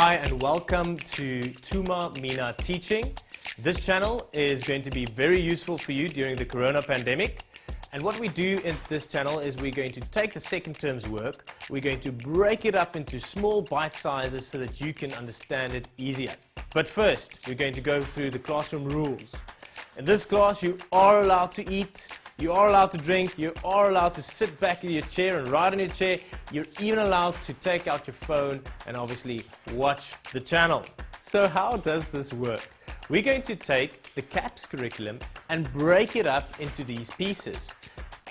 Hi and welcome to Thuma Mina Teaching. This channel is going to be very useful for you during the corona pandemic. And what we do in this channel is we're going to take the second term's work, we're going to break it up into small bite sizes so that you can understand it easier. But first, we're going to go through the classroom rules. In this class, you are allowed to eat, you are allowed to drink, you are allowed to sit back in your chair and ride in your chair. You're even allowed to take out your phone and obviously watch the channel. So how does this work? We're going to take the CAPS curriculum and break it up into these pieces.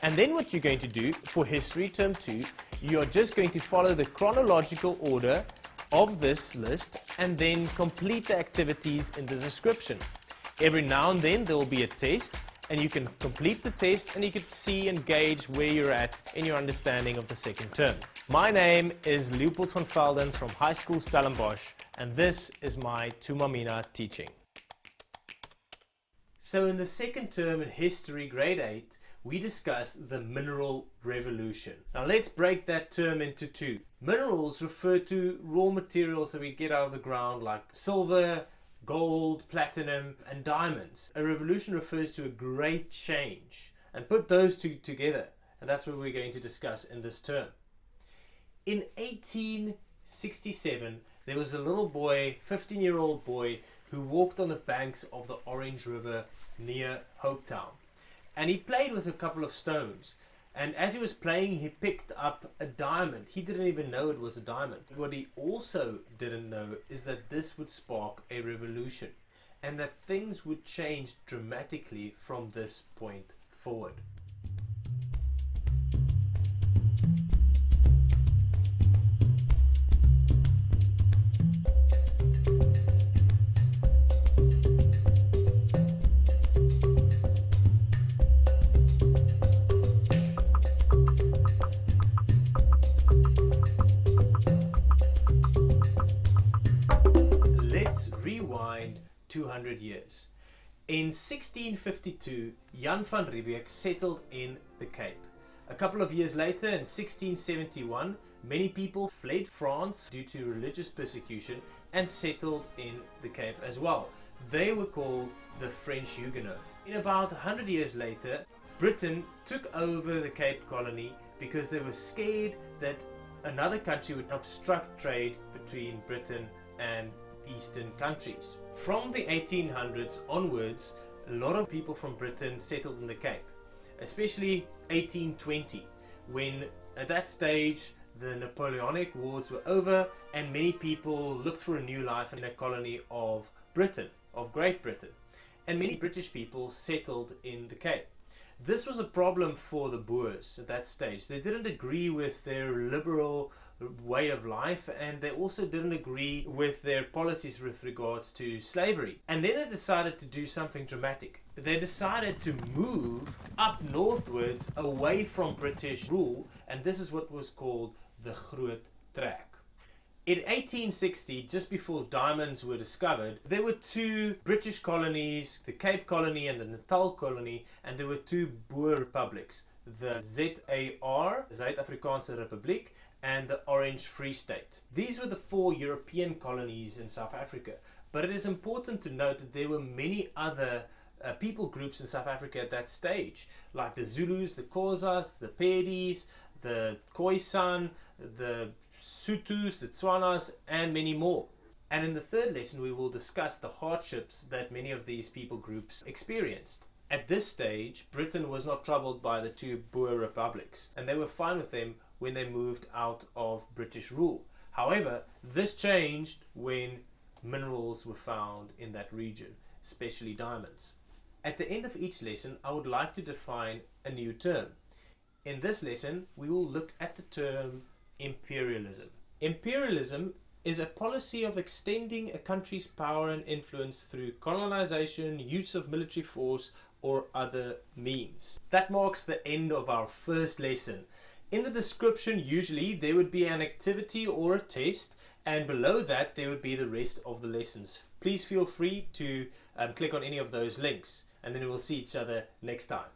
And then what you're going to do for History Term 2, you're just going to follow the chronological order of this list and then complete the activities in the description. Every now and then there will be a test, and you can complete the test and you can see and gauge where you're at in your understanding of the second term. My name is Leopold van Velden from High School Stellenbosch, and this is my Thuma Mina Teaching. So in the second term in History Grade 8, we discuss the mineral revolution. Now let's break that term into two. Minerals refer to raw materials that we get out of the ground like silver, gold, platinum and diamonds. A revolution refers to a great change, and put those two together, and that's what we're going to discuss in this term. In 1867 there was a little boy, 15-year-old boy, who walked on the banks of the Orange River near Hopetown, and he played with a couple of stones. And as he was playing, he picked up a diamond. He didn't even know it was a diamond. What he also didn't know is that this would spark a revolution and that things would change dramatically from this point forward. Rewind 200 years. In 1652, Jan van Riebeeck settled in the Cape. A couple of years later, in 1671, many people fled France due to religious persecution and settled in the Cape as well. They were called the French Huguenots. In about 100 years later, Britain took over the Cape Colony because they were scared that another country would obstruct trade between Britain and Eastern countries. From the 1800s onwards, a lot of people from Britain settled in the Cape, especially 1820, when at that stage the Napoleonic Wars were over and many people looked for a new life in a colony of Britain, of Great Britain, and many British people settled in the Cape. This was a problem for the Boers at that stage. They didn't agree with their liberal way of life, and they also didn't agree with their policies with regards to slavery. And then they decided to do something dramatic. They decided to move up northwards away from British rule, and this is what was called the Groot Trek. In 1860, just before diamonds were discovered, there were two British colonies, the Cape Colony and the Natal Colony, and there were two Boer republics, the ZAR, Zuid-Afrikaanse Republiek, and the Orange Free State. These were the four European colonies in South Africa, but it is important to note that there were many other people groups in South Africa at that stage, like the Zulus, the Xhosas, the Pedis, the Khoisan, the Sothos, the Tswanas, and many more. And in the third lesson we will discuss the hardships that many of these people groups experienced. At this stage, Britain was not troubled by the two Boer republics, and they were fine with them when they moved out of British rule. However, this changed when minerals were found in that region, especially diamonds. At the end of each lesson, I would like to define a new term. In this lesson, we will look at the term imperialism. Imperialism is a policy of extending a country's power and influence through colonization, use of military force, or other means. That marks the end of our first lesson. In the description, usually there would be an activity or a test, and below that there would be the rest of the lessons. Please feel free to click on any of those links, and then we'll see each other next time.